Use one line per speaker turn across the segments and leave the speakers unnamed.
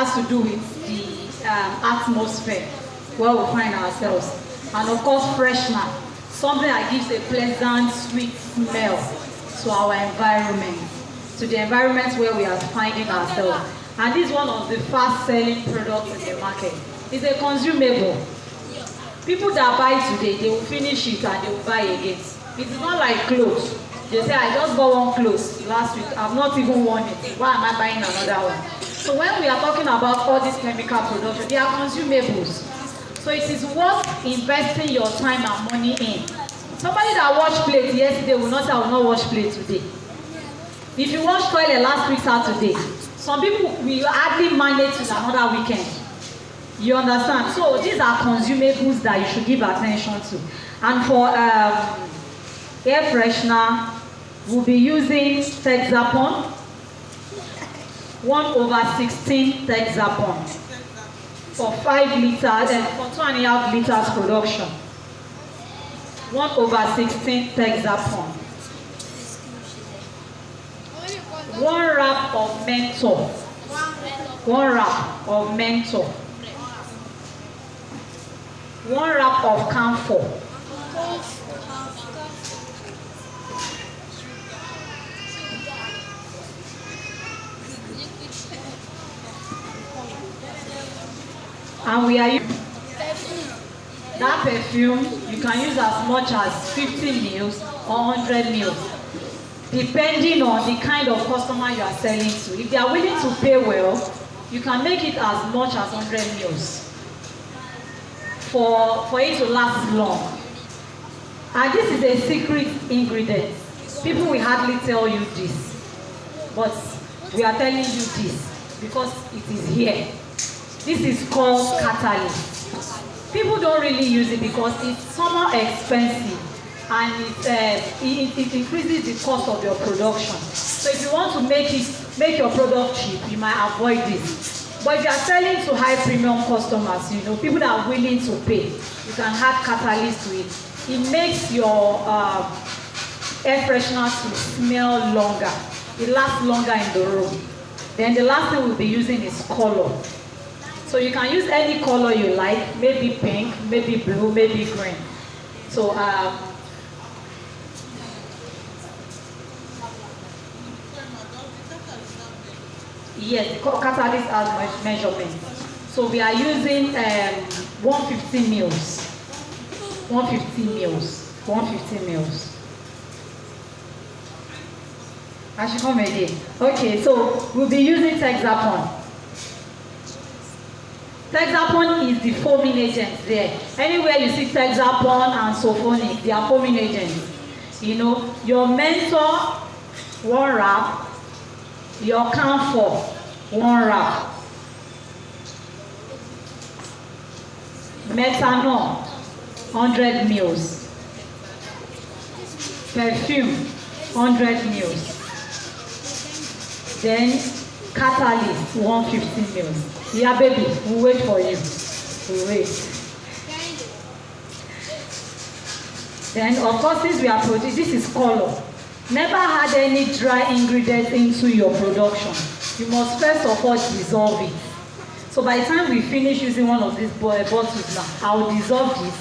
has to do with the atmosphere where we find ourselves. And of course, freshener, something that gives a pleasant, sweet smell to our environment, to the environment where we are finding ourselves. And this is one of the fast-selling products in the market. It's a consumable. People that buy today, they will finish it and they will buy again. It's not like clothes. They say, I just bought one clothes last week. I've not even worn it. Why am I buying another one? So when we are talking about all this chemical production, they are consumables. So it is worth investing your time and money in. Somebody that washed plate yesterday will not say, I will not wash plate today. If you washed toilet last week Saturday, some people will hardly manage to another weekend. You understand? So these are consumables that you should give attention to. And for air freshener, we'll be using Texapon, 1/16 Texapon for 5 liters and for 2.5 liters production. 1/16 Texapon. 1 wrap of menthol. 1 wrap of menthol. 1 wrap of camphor. And we are using that perfume. You can use as much as 50 mils or 100 mils, depending on the kind of customer you are selling to. If they are willing to pay well, you can make it as much as 100 mils for it to last long. And this is a secret ingredient. People will hardly tell you this, but we are telling you this because it is here. This is called catalyst. People don't really use it because it's somewhat expensive and it increases the cost of your production. So if you want to make your product cheap, you might avoid this. But if you are selling to high premium customers, you know, people that are willing to pay, you can add catalyst to it. It makes your air freshener to smell longer. It lasts longer in the room. Then the last thing we'll be using is color. So you can use any color you like, maybe pink, maybe blue, maybe green. So yes, the catalyst has measurement. So we are using 150 mils. 150 mils. 150 mils. I should come again. Okay, so we'll be using Texapon. Texapon is the foaming agent there. Anywhere you see Texapon and Sulfonic, they are foaming agents. You know, your menthol, 1 wrap, your camphor, 1 wrap, methanol, 100 mils, perfume, 100 mils, then catalyst, 150 mils. Yeah, baby, we'll wait for you. We'll wait. Then, of course, since we are producing, this is color. Never add any dry ingredients into your production. You must first of all dissolve it. So by the time we finish using one of these bottles now, I will dissolve this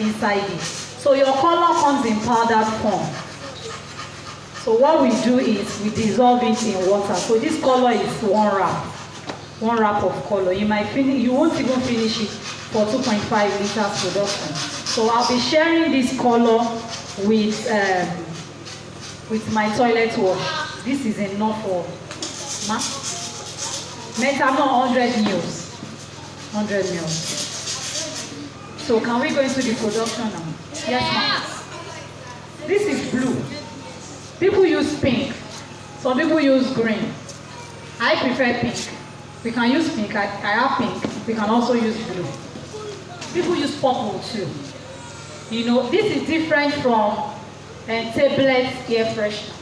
inside it. So your color comes in powdered form. So what we do is we dissolve it in water. So this color is 1 wrap. 1 wrap of color. You might finish, you won't even finish it for 2.5 liters production. So I'll be sharing this color with my toilet wash. This is enough for methanol 100 mils. 100 mils. So can we go into the production now? Yes, ma'am. This is blue. People use pink. Some people use green. I prefer pink. We can use pink. I have pink. We can also use blue. People use purple too. You know, this is different from tablet air freshener.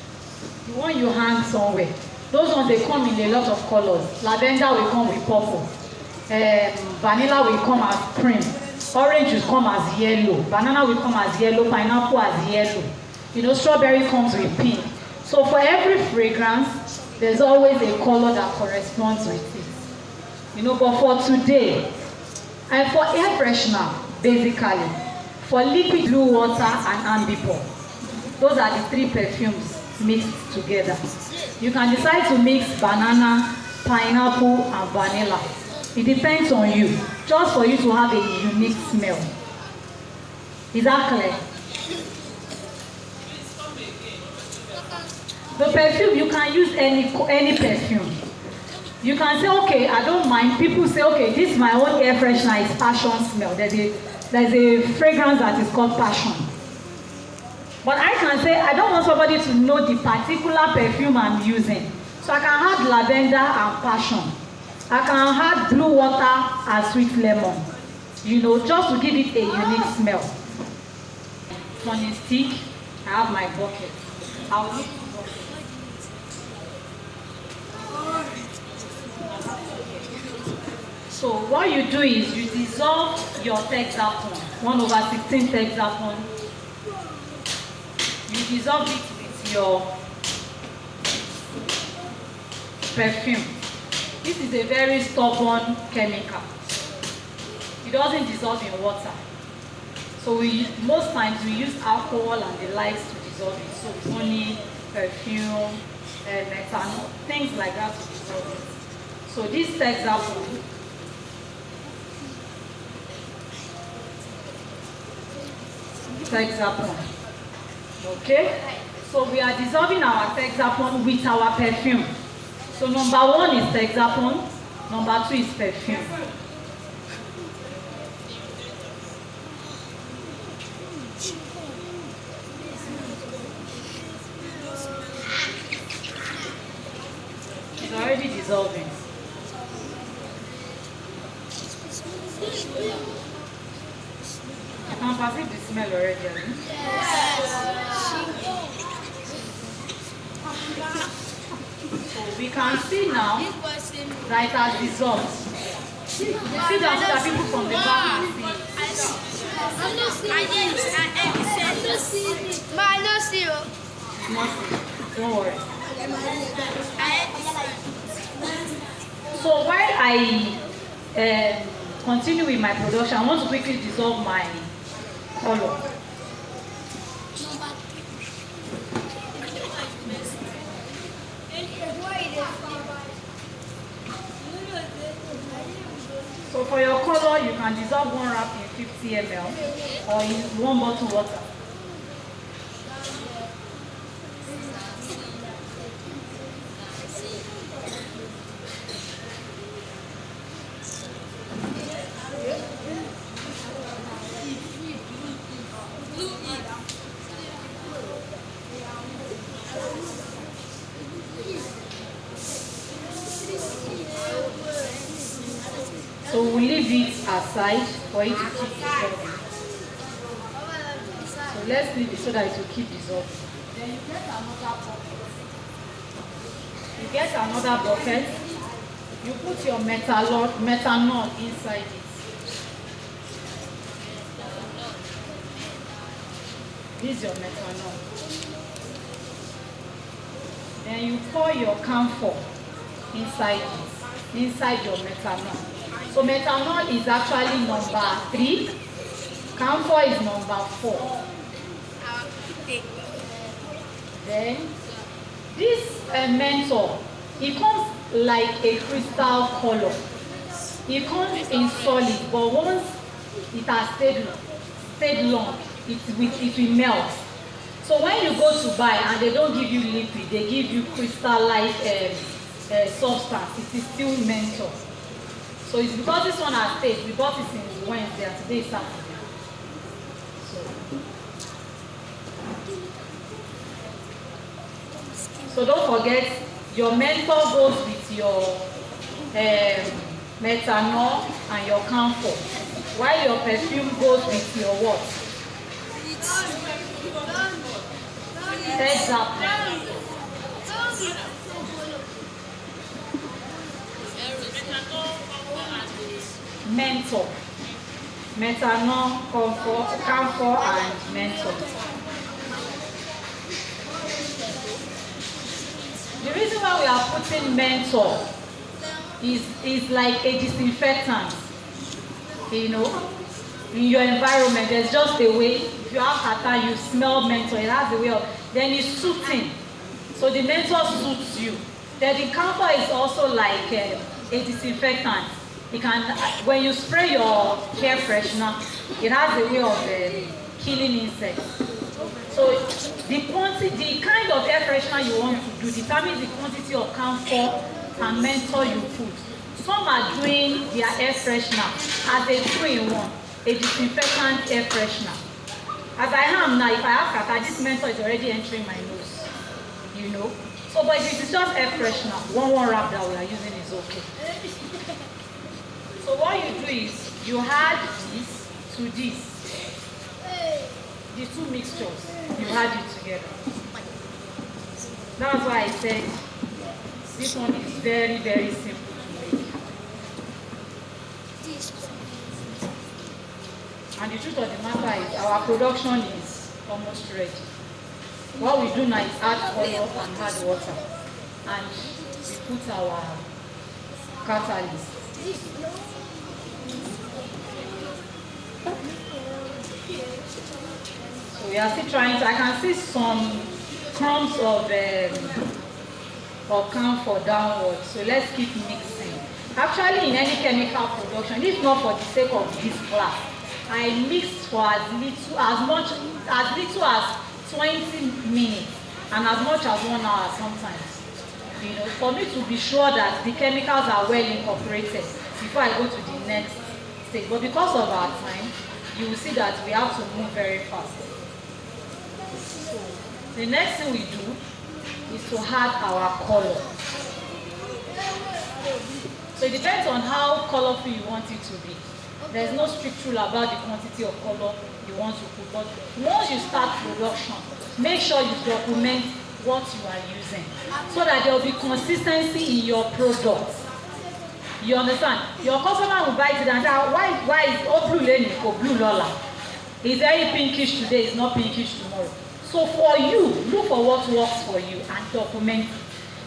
The one you hang somewhere. Those ones, they come in a lot of colors. Lavender will come with purple. Vanilla will come as cream. Orange will come as yellow. Banana will come as yellow. Pineapple as yellow. You know, strawberry comes with pink. So for every fragrance, there's always a color that corresponds with it. But for today, and for air freshener, basically, for liquid blue water and ambipur, those are the three perfumes mixed together. You can decide to mix banana, pineapple, and vanilla. It depends on you, just for you to have a unique smell. Is that clear? The perfume, you can use any perfume. You can say, okay, I don't mind. People say, okay, this is my own air freshener, is passion smell. There's a fragrance that is called passion. But I can say, I don't want somebody to know the particular perfume I'm using. So I can add lavender and passion. I can add blue water and sweet lemon. Just to give it a unique smell. Funny stick, I have my bucket. I'll look. So what you do is you dissolve your Texapon, 1/16 Texapon. You dissolve it with your perfume. This is a very stubborn chemical. It doesn't dissolve in water. So most times we use alcohol and the likes to dissolve it. So it's only perfume, methanol, things like that to dissolve it. So this Texapon, okay, so we are dissolving our Texapon with our perfume. So number 1 is Texapon, number 2 is perfume. It's already dissolving. You can perceive the smell already, So we can see now that it has dissolved. You see that people from the back can see. Don't worry. So while I continue with my production, I want to quickly dissolve my color. So for your color, you can dissolve 1 wrap in 50 ml or in 1 bottle water. So we'll leave it aside for it to keep dissolving. So let's leave it so that it will keep dissolving. Then you get another bucket. You get another bucket. You put your methanol inside it. This is your methanol. Then you pour your camphor inside your methanol. So methanol is actually number 3. Camphor is number 4. Then this menthol, it comes like a crystal color. It comes in solid, but once it has stayed long, it will melt. So when you go to buy and they don't give you liquid, they give you crystal-like substance. It is still menthol. So it's because this one has stayed. We bought it since Wednesday and today is Saturday. So don't forget, your menthol goes with your methanol and your camphor, while your perfume goes with your what? Texapon. Menthol, methanol, camphor, and menthol. The reason why we are putting menthol is like a disinfectant. You know, in your environment, there's just a way. If you have kata, you smell menthol. It has a way of. Then it's soothing. So the menthol soothes you. Then the camphor is also like a disinfectant. It can, when you spray your air freshener, it has a way of killing insects. So the kind of air freshener you want to do determines the quantity of camphor and menthol you put. Some are doing their air freshener as a 2-in-1, a disinfectant air freshener. As I am now, if I have kata, this menthol is already entering my nose, you know. So, but if it's just air freshener, one wrap that we are using is okay. So what you do is, you add this to this, the two mixtures, you add it together. That's why I said, this one is very, very simple to make. And the truth of the matter is, our production is almost ready. What we do now is add oil and add water. And we put our catalyst. So we are still trying to, I can see some crumbs of camphor downwards. So let's keep mixing. Actually, in any chemical production, if not for the sake of this class, I mixed for as little as 20 minutes and as much as 1 hour sometimes. You know, for me to be sure that the chemicals are well incorporated before I go to the next stage. But because of our time, you will see that we have to move very fast. So the next thing we do is to add our color. So it depends on how colorful you want it to be. There's no strict rule about the quantity of color you want to put. But once you start production, make sure you document what you are using so that there will be consistency in your product. You understand? Your customer will buy it and say, why is blue lane or blue lola? It's very pinkish today, it's not pinkish tomorrow. So for you, look for what works for you and document it.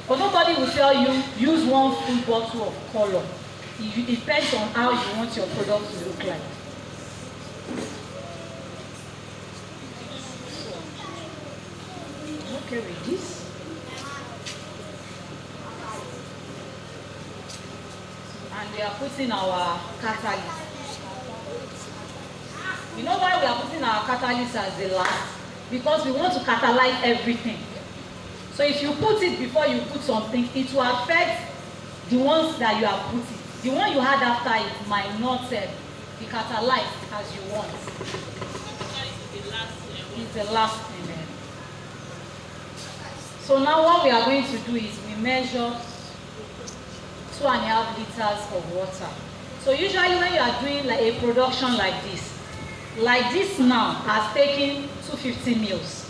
But nobody will tell you, use one full bottle of color. It depends on how you want your product to look like. Okay with this. And we are putting our catalyst. You know why we are putting our catalyst as the last? Because we want to catalyze everything. So if you put it before you put something, it will affect the ones that you have put it. The one you had after it might not be catalyzed as you want. It's the last thing there. So now what we are going to do is we measure 2.5 liters of water. So usually when you are doing like a production like this now has taken 250 mils.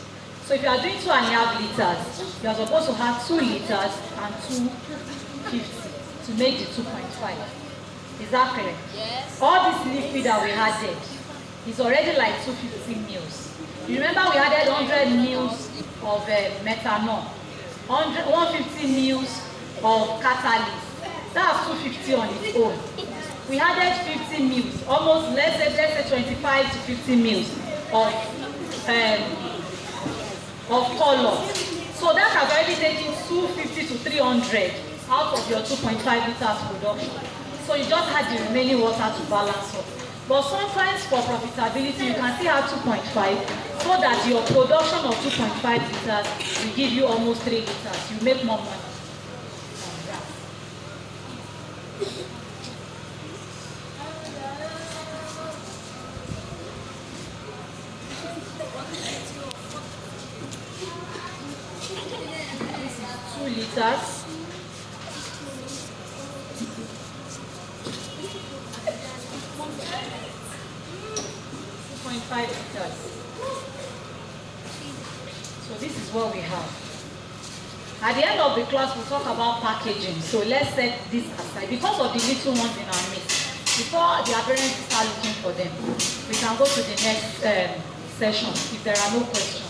So if you are doing 2.5 liters, you are supposed to have 2 liters and 250 to make the 2.5. Is that clear? Yes. All this liquid that we added is already like 250 mils. You remember we added 100 mils of methanol, 150 mils of catalyst. That's 250 on its own. We added 50 mils, almost let's say 25 to 50 mils of color. So that has already taken 250 to 300 out of your 2.5 liters production. So you just add the remaining water to balance up. But sometimes for profitability, you can still add 2.5 so that your production of 2.5 liters will give you almost 3 liters. You make more money on that. This is 2 liters. 2.5 liters. So this is what we have. At the end of the class, we'll talk about packaging. So let's set this aside. Because of the little ones in our midst, before the parents start looking for them, we can go to the next session if there are no questions.